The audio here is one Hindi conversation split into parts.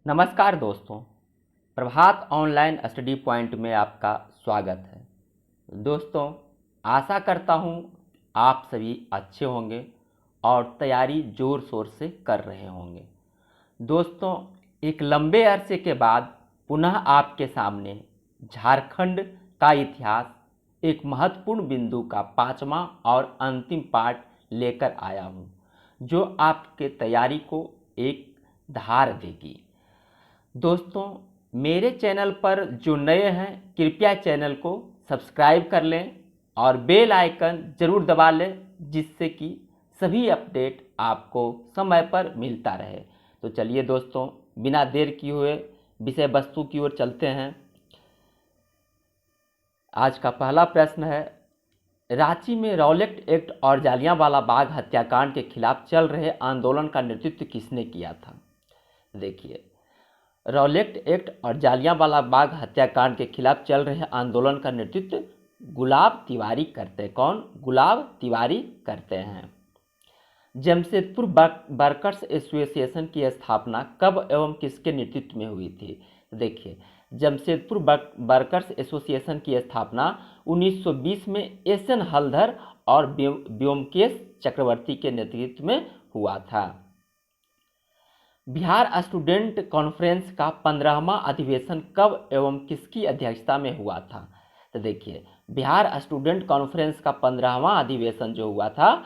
नमस्कार दोस्तों, प्रभात ऑनलाइन स्टडी पॉइंट में आपका स्वागत है। दोस्तों, आशा करता हूँ आप सभी अच्छे होंगे और तैयारी ज़ोर शोर से कर रहे होंगे। दोस्तों, एक लंबे अरसे के बाद पुनः आपके सामने झारखंड का इतिहास एक महत्वपूर्ण बिंदु का पांचवा और अंतिम पार्ट लेकर आया हूँ, जो आपके तैयारी को एक धार देगी। दोस्तों, मेरे चैनल पर जो नए हैं कृपया चैनल को सब्सक्राइब कर लें और बेल आइकन ज़रूर दबा लें, जिससे कि सभी अपडेट आपको समय पर मिलता रहे। तो चलिए दोस्तों, बिना देर किए हुए विषय वस्तु की ओर चलते हैं। आज का पहला प्रश्न है, रांची में रॉलेट एक्ट और जालियांवाला बाग हत्याकांड के खिलाफ चल रहे आंदोलन का नेतृत्व किसने किया था? देखिए, रॉलेट एक्ट और जालियांवाला बाग हत्याकांड के खिलाफ चल रहे आंदोलन का नेतृत्व गुलाब तिवारी करते हैं। कौन? गुलाब तिवारी करते हैं। जमशेदपुर वर्कर्स एसोसिएशन की स्थापना कब एवं किसके नेतृत्व में हुई थी? देखिए, जमशेदपुर वर्कर्स एसोसिएशन की स्थापना 1920 में एस.एन. हलधर और व्योमकेश चक्रवर्ती के नेतृत्व में हुआ था। बिहार स्टूडेंट कॉन्फ्रेंस का 15वां अधिवेशन कब एवं किसकी अध्यक्षता में हुआ था? तो देखिए, बिहार स्टूडेंट कॉन्फ्रेंस का 15वां अधिवेशन जो हुआ था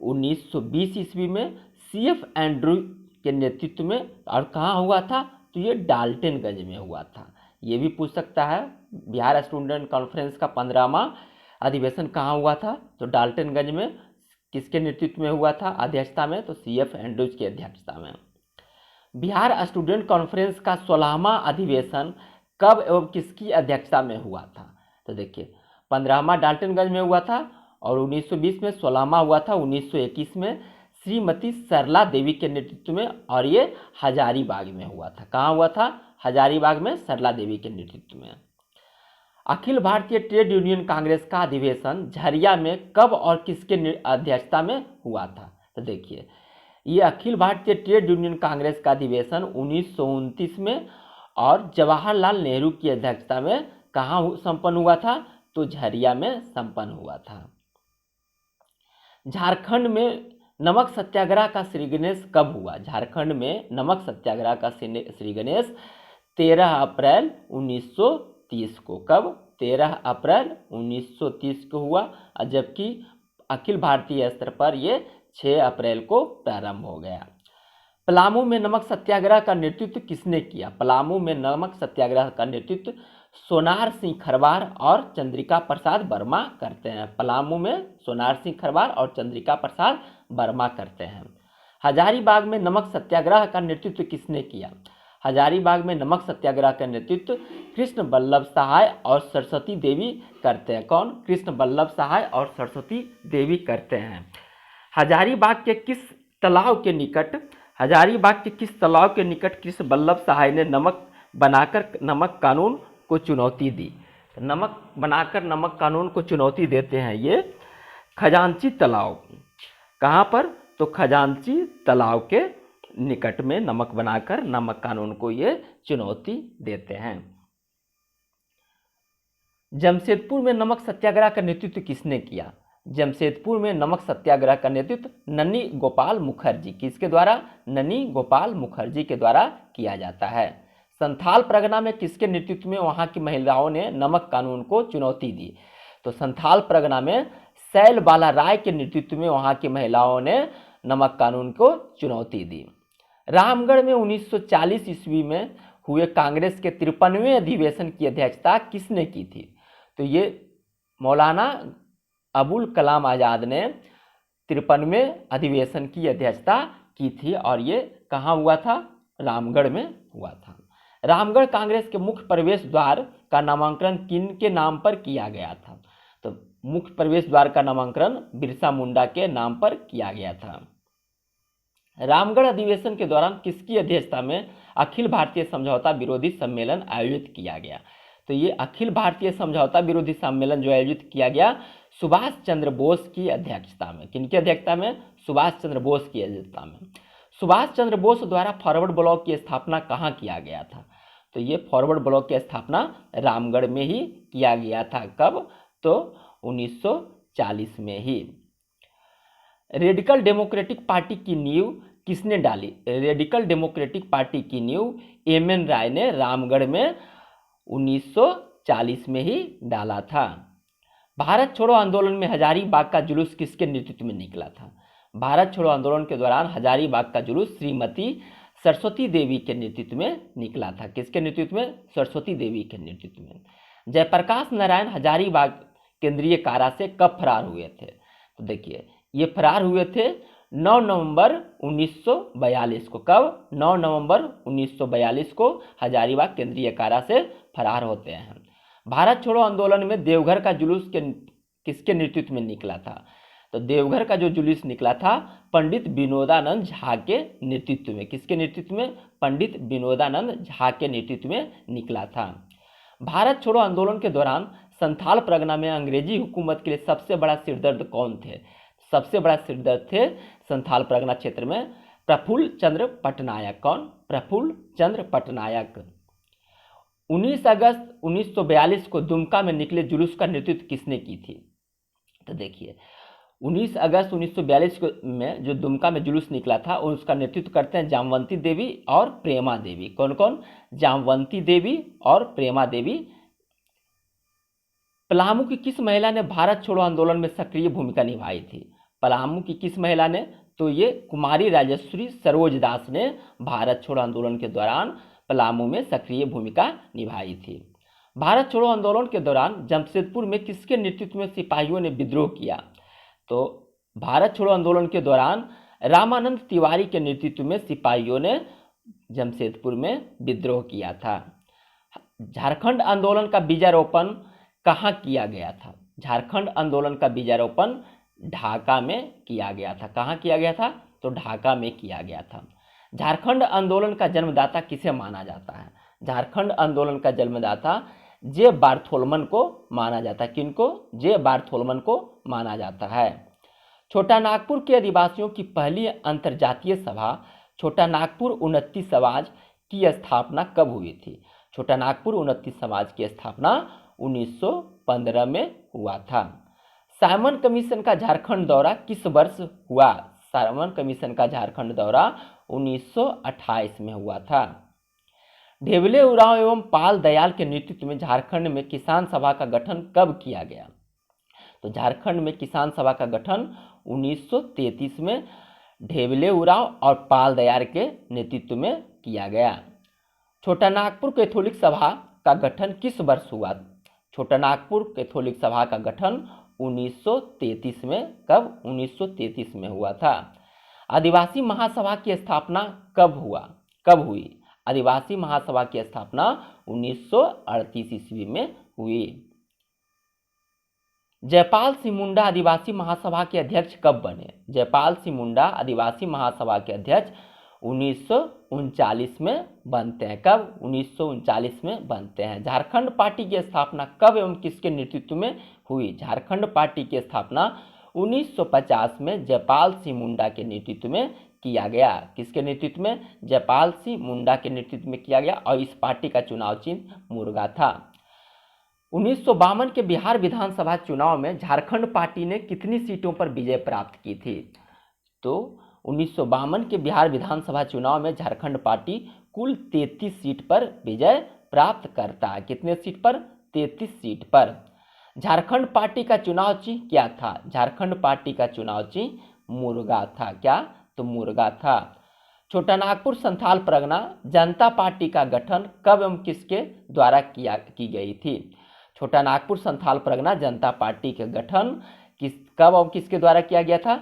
1920 ईस्वी में C.F. एंड्रू के नेतृत्व में, और कहाँ हुआ था? तो ये डाल्टनगंज में हुआ था। ये भी पूछ सकता है, बिहार स्टूडेंट कॉन्फ्रेंस का 15वां अधिवेशन कहाँ हुआ था? तो डाल्टनगंज में। किसके नेतृत्व में हुआ था अध्यक्षता में? तो C.F. एंड्रूज की अध्यक्षता में। बिहार स्टूडेंट कॉन्फ्रेंस का 16वां अधिवेशन कब एवं किसकी अध्यक्षता में हुआ था? तो देखिए, 15वां डाल्टनगंज में हुआ था और 1920 में 16वां हुआ था 1921 में श्रीमती सरला देवी के नेतृत्व में, और ये हजारीबाग में हुआ था। कहाँ हुआ था? हजारीबाग में, सरला देवी के नेतृत्व में। अखिल भारतीय ट्रेड यूनियन कांग्रेस का अधिवेशन झरिया में कब और किसके अध्यक्षता में हुआ था? तो देखिए, ये अखिल भारतीय ट्रेड यूनियन कांग्रेस का अधिवेशन 1929 में और जवाहरलाल नेहरू की अध्यक्षता में कहाँ संपन्न हुआ था? तो झरिया में संपन्न हुआ था। झारखंड में नमक सत्याग्रह का श्री गणेश कब हुआ? झारखंड में नमक सत्याग्रह का श्री गणेश 13 अप्रैल 1930 को। कब? 13 अप्रैल 1930 को हुआ, जबकि अखिल भारतीय स्तर पर ये 6 अप्रैल को प्रारंभ हो गया। पलामू में नमक सत्याग्रह का नेतृत्व किसने किया? पलामू में नमक सत्याग्रह का नेतृत्व सोनार सिंह खरवार और चंद्रिका प्रसाद वर्मा करते हैं। पलामू में सोनार सिंह खरवार और चंद्रिका प्रसाद वर्मा करते हैं। हजारीबाग में नमक सत्याग्रह का नेतृत्व किसने किया? हजारीबाग में नमक सत्याग्रह का नेतृत्व कृष्ण बल्लभ सहाय और सरस्वती देवी करते हैं। कौन? कृष्ण बल्लभ सहाय और सरस्वती देवी करते हैं। हजारीबाग के किस तालाब के निकट कृष्ण बल्लभ सहाय ने नमक बनाकर नमक कानून को चुनौती दी? नमक बनाकर नमक कानून को चुनौती देते हैं ये खजांची तालाब। कहाँ पर? तो खजांची तालाब के निकट में नमक बनाकर नमक कानून को ये चुनौती देते हैं। जमशेदपुर में नमक सत्याग्रह का नेतृत्व किसने किया? जमशेदपुर में नमक सत्याग्रह का नेतृत्व ननी गोपाल मुखर्जी। किसके द्वारा? ननी गोपाल मुखर्जी के द्वारा किया जाता है। संथाल परगना में किसके नेतृत्व में वहां की महिलाओं ने नमक कानून को चुनौती दी? तो संथाल परगना में सैल बाला राय के नेतृत्व में वहां की महिलाओं ने नमक कानून को चुनौती दी। रामगढ़ में 1940 ईस्वी में हुए कांग्रेस के 53वें अधिवेशन की अध्यक्षता किसने की थी? तो ये मौलाना अबुल कलाम आज़ाद ने 53वें अधिवेशन की अध्यक्षता की थी, और ये कहाँ हुआ था? रामगढ़ में हुआ था। रामगढ़ कांग्रेस के मुख्य प्रवेश द्वार का नामांकन किन के नाम पर किया गया था? तो मुख्य प्रवेश द्वार का नामांकन बिरसा मुंडा के नाम पर किया गया था। रामगढ़ अधिवेशन के दौरान किसकी अध्यक्षता में अखिल भारतीय समझौता विरोधी सम्मेलन आयोजित किया गया? तो ये अखिल भारतीय समझौता विरोधी सम्मेलन जो आयोजित किया गया सुभाष चंद्र बोस की अध्यक्षता में। किनकी अध्यक्षता में? सुभाष चंद्र बोस की अध्यक्षता में। सुभाष चंद्र बोस द्वारा फॉरवर्ड ब्लॉक की स्थापना कहाँ किया गया था? तो ये फॉरवर्ड ब्लॉक की स्थापना रामगढ़ में ही किया गया था। कब? तो 1940 में ही। रेडिकल डेमोक्रेटिक पार्टी की नींव किसने डाली? रेडिकल डेमोक्रेटिक पार्टी की नींव एम.एन. राय ने रामगढ़ में 1940 में ही डाला था। भारत छोड़ो आंदोलन में हजारीबाग का जुलूस किसके नेतृत्व में निकला था? भारत छोड़ो आंदोलन के दौरान हजारीबाग का जुलूस श्रीमती सरस्वती देवी के नेतृत्व में निकला था। किसके नेतृत्व में? सरस्वती देवी के नेतृत्व में। जयप्रकाश नारायण हजारीबाग केंद्रीय कारा से कब फरार हुए थे? तो देखिए, ये फरार हुए थे 9 नवंबर 1942 को। कब? 9 नवंबर 1942 को हजारीबाग केंद्रीय कारा से फरार होते हैं। भारत छोड़ो आंदोलन में देवघर का जुलूस किसके नेतृत्व में निकला था? तो देवघर का जो जुलूस निकला था पंडित विनोदानंद झा के नेतृत्व में। किसके नेतृत्व में? पंडित विनोदानंद झा के नेतृत्व में निकला था। भारत छोड़ो आंदोलन के दौरान संथाल परगना में अंग्रेजी हुकूमत के लिए सबसे बड़ा सिरदर्द कौन थे? सबसे बड़ा सिरदर्द थे संथाल परगना क्षेत्र में प्रफुल्ल चंद्र पटनायक। कौन? प्रफुल्ल चंद्र पटनायक। 19 अगस्त 1942 को दुमका में निकले जुलूस का नेतृत्व किसने की थी? तो देखिए, 19 अगस्त 1942 में जो दुमका में जुलूस निकला था उसका नेतृत्व करते हैं जामवंती देवी और प्रेमा देवी। कौन कौन? जामवंती देवी और प्रेमा देवी। पलामू की किस महिला ने भारत छोड़ो आंदोलन में सक्रिय भूमिका निभाई थी? पलामू की किस महिला ने? तो ये कुमारी राजश्री सरोज दास ने भारत छोड़ो आंदोलन के दौरान पलामू में सक्रिय भूमिका निभाई थी। भारत छोड़ो आंदोलन के दौरान जमशेदपुर में किसके नेतृत्व में सिपाहियों ने विद्रोह किया? तो भारत छोड़ो आंदोलन के दौरान रामानंद तिवारी के नेतृत्व में सिपाहियों ने जमशेदपुर में विद्रोह किया था। झारखंड आंदोलन का बीजारोपण कहाँ किया गया था? झारखंड आंदोलन का बीजारोपण ढाका में किया गया था। कहाँ किया गया था? तो ढाका में किया गया था। झारखंड आंदोलन का जन्मदाता किसे माना जाता है? झारखंड आंदोलन का जन्मदाता जे बार्थोलमन को माना जाता है। किनको? जे बार्थोलमन को माना जाता है। छोटा नागपुर के आदिवासियों की पहली अंतर्जातीय सभा छोटा नागपुर उन्नति समाज की स्थापना कब हुई थी? छोटा नागपुर उन्नति समाज की स्थापना 1915 में हुआ था। साइमन कमीशन का झारखंड दौरा किस वर्ष हुआ? साइमन कमीशन का झारखंड दौरा 1928 में हुआ था। ढेबले उरांव एवं पाल दयाल के नेतृत्व में झारखंड में किसान सभा का गठन कब किया गया? तो झारखंड में किसान सभा का गठन 1933 में ढेबले उरांव और पाल दयाल के नेतृत्व में किया गया। छोटा नागपुर कैथोलिक सभा का गठन किस वर्ष हुआ? छोटा नागपुर कैथोलिक सभा का गठन 1933 में। कब? 1933 में हुआ था। आदिवासी महासभा की स्थापना कब हुई? आदिवासी महासभा की स्थापना 1938 ईस्वी में हुई। जयपाल सिंह मुंडा आदिवासी महासभा के अध्यक्ष कब बने? जयपाल सिंह मुंडा आदिवासी महासभा के अध्यक्ष 1939 में बनते हैं। कब? 1939 में बनते हैं। झारखंड पार्टी की स्थापना कब एवं किसके नेतृत्व में हुई? झारखंड पार्टी की स्थापना 1950 में जयपाल सिंह मुंडा के नेतृत्व में किया गया। किसके नेतृत्व में? जयपाल सिंह मुंडा के नेतृत्व में किया गया और इस पार्टी का चुनाव चिन्ह मुर्गा था। 1952 के बिहार विधानसभा चुनाव में झारखंड पार्टी ने कितनी सीटों पर विजय प्राप्त की थी? तो 1952 के बिहार विधानसभा चुनाव में झारखंड पार्टी कुल 33 सीट पर विजय प्राप्त करता है। कितने सीट पर? 33 सीट पर। झारखंड पार्टी का चुनाव चिन्ह क्या था? झारखंड पार्टी का चुनाव चिन्ह मुर्गा था। क्या? तो मुर्गा था। छोटा नागपुर संथाल परगना जनता पार्टी का गठन कब एवं किसके द्वारा की गई थी? छोटा नागपुर संथाल परगना जनता पार्टी के गठन कब और किसके द्वारा किया गया था?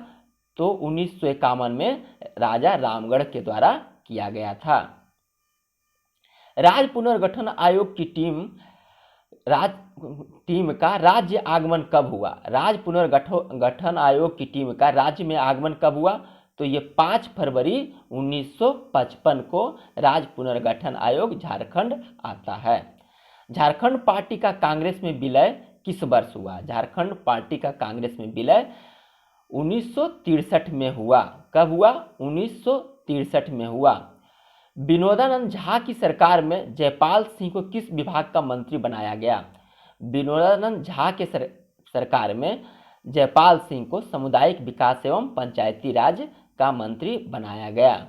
तो 1951 में राजा रामगढ़ के द्वारा किया गया था। राज्य पुनर्गठन आयोग की टीम का राज्य आगमन कब हुआ? राज्य पुनर्गठन आयोग की टीम का राज्य में आगमन कब हुआ? तो ये 5 फरवरी 1955 को राज्य पुनर्गठन आयोग झारखंड आता है। झारखंड पार्टी का कांग्रेस में विलय किस वर्ष हुआ? झारखंड पार्टी का कांग्रेस में विलय 1963 में हुआ। कब हुआ? 1963 में हुआ। विनोदानंद झा की सरकार में जयपाल सिंह को किस विभाग का मंत्री बनाया गया? विनोदानंद झा के सरकार में जयपाल सिंह को सामुदायिक विकास एवं पंचायती राज का मंत्री बनाया गया।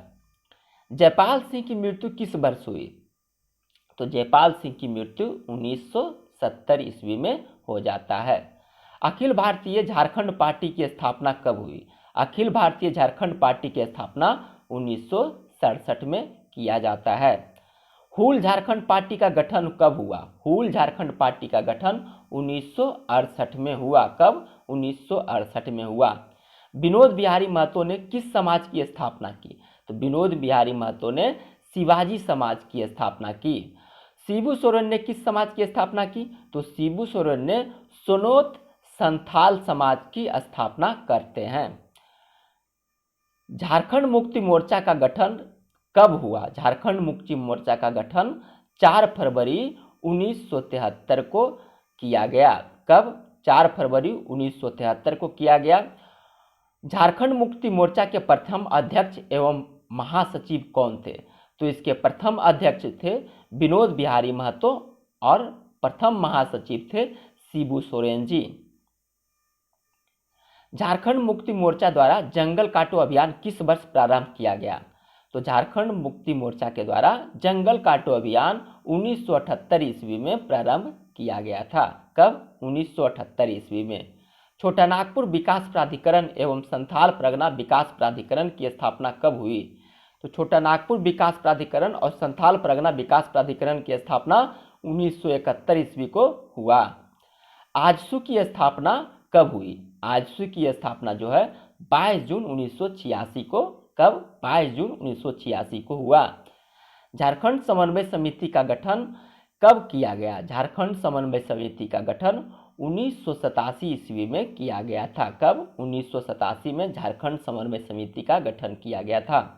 जयपाल सिंह की मृत्यु किस वर्ष हुई? तो जयपाल सिंह की मृत्यु 1970 ईस्वी में हो जाता है। अखिल भारतीय झारखंड पार्टी की स्थापना कब हुई? अखिल भारतीय झारखंड पार्टी की स्थापना 1967 में किया जाता है। हूल झारखंड पार्टी का गठन कब हुआ? हूल झारखंड पार्टी का गठन 1968 में हुआ। कब? 1968 में हुआ। विनोद बिहारी महतो ने किस समाज की स्थापना की? तो विनोद बिहारी महतो ने शिवाजी समाज की स्थापना की। शिबू सोरेन ने किस समाज की स्थापना की? तो शिबू सोरेन ने सोनोत संथाल समाज की स्थापना करते हैं। झारखंड मुक्ति मोर्चा का गठन कब हुआ? झारखंड मुक्ति मोर्चा का गठन 4 फरवरी 1973 को किया गया। कब? 4 फरवरी 1973 को किया गया। झारखंड मुक्ति मोर्चा के प्रथम अध्यक्ष एवं महासचिव कौन थे? तो इसके प्रथम अध्यक्ष थे विनोद बिहारी महतो और प्रथम महासचिव थे शिबू सोरेन जी। झारखंड मुक्ति मोर्चा द्वारा जंगल काटो अभियान किस वर्ष प्रारंभ किया गया? तो झारखंड मुक्ति मोर्चा के द्वारा जंगल काटो अभियान 1978 ईस्वी में प्रारंभ किया गया था। कब? 1978 ईस्वी में। छोटा नागपुर विकास प्राधिकरण एवं संथाल परगना विकास प्राधिकरण की स्थापना कब हुई? तो छोटा नागपुर विकास प्राधिकरण और संथाल परगना विकास प्राधिकरण की स्थापना 1971 ईस्वी को हुआ। आजसू की स्थापना कब हुई? आजसू की स्थापना जो है 22 जून 1986 को। कब? 22 जून 1986 को हुआ। झारखंड समन्वय समिति का गठन कब किया गया? झारखंड समन्वय समिति का गठन 1987 ईस्वी में किया गया था। कब? 1987 में झारखंड समन्वय समिति का गठन किया गया था।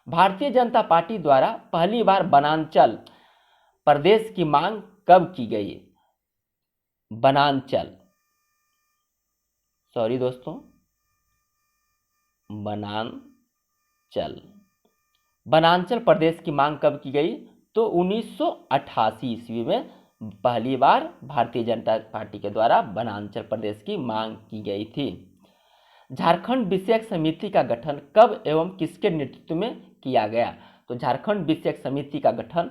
भारतीय जनता पार्टी द्वारा पहली बार वनांचल प्रदेश की मांग कब की गई? वनांचल वनांचल प्रदेश की मांग कब की गई? तो 1988 ईस्वी में पहली बार भारतीय जनता पार्टी के द्वारा वनांचल प्रदेश की मांग की गई थी। झारखंड विषयक समिति का गठन कब एवं किसके नेतृत्व में किया गया? तो झारखंड विषयक समिति का गठन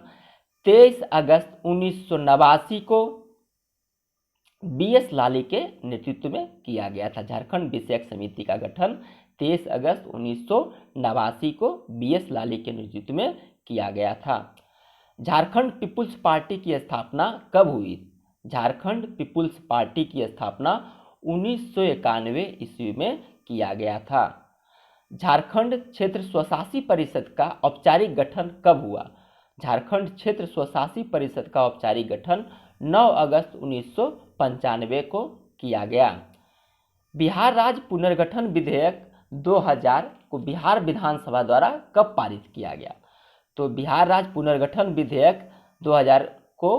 23 अगस्त 1989 को BS लाली के नेतृत्व में किया गया था। झारखंड विषयक समिति का गठन 23 अगस्त 1989 को BS लाली के नेतृत्व में किया गया था। झारखंड पीपुल्स पार्टी की स्थापना कब हुई? झारखंड पीपुल्स पार्टी की स्थापना 1991 ईस्वी में किया गया था। झारखंड क्षेत्र स्वशासी परिषद का औपचारिक गठन कब हुआ? झारखंड क्षेत्र स्वशासी परिषद का औपचारिक गठन 9 अगस्त 1995 को किया गया। बिहार राज्य पुनर्गठन विधेयक 2000 को बिहार विधानसभा द्वारा कब पारित किया गया? तो बिहार राज्य पुनर्गठन विधेयक 2000 को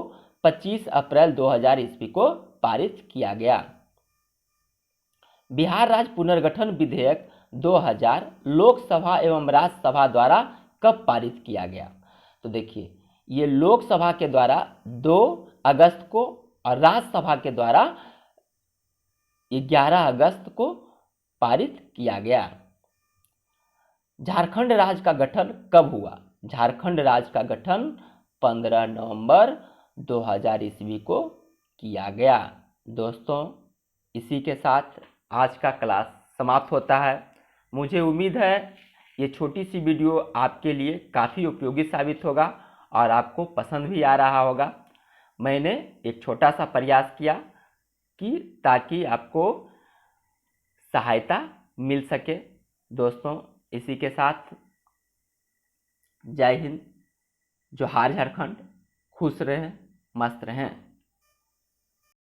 25 अप्रैल 2000 ईस्वी को पारित किया गया। बिहार राज्य पुनर्गठन विधेयक 2000 लोकसभा एवं राज्यसभा द्वारा कब पारित किया गया? तो देखिए, ये लोकसभा के द्वारा 2 अगस्त को और राज्यसभा के द्वारा 11 अगस्त को पारित किया गया। झारखंड राज्य का गठन कब हुआ? झारखंड राज्य का गठन 15 नवंबर 2000 ईस्वी को किया गया। दोस्तों, इसी के साथ आज का क्लास समाप्त होता है। मुझे उम्मीद है ये छोटी सी वीडियो आपके लिए काफ़ी उपयोगी साबित होगा और आपको पसंद भी आ रहा होगा। मैंने एक छोटा सा प्रयास किया कि ताकि आपको सहायता मिल सके। दोस्तों, इसी के साथ जय हिंद, जोहार झारखंड, खुश रहें, मस्त रहें।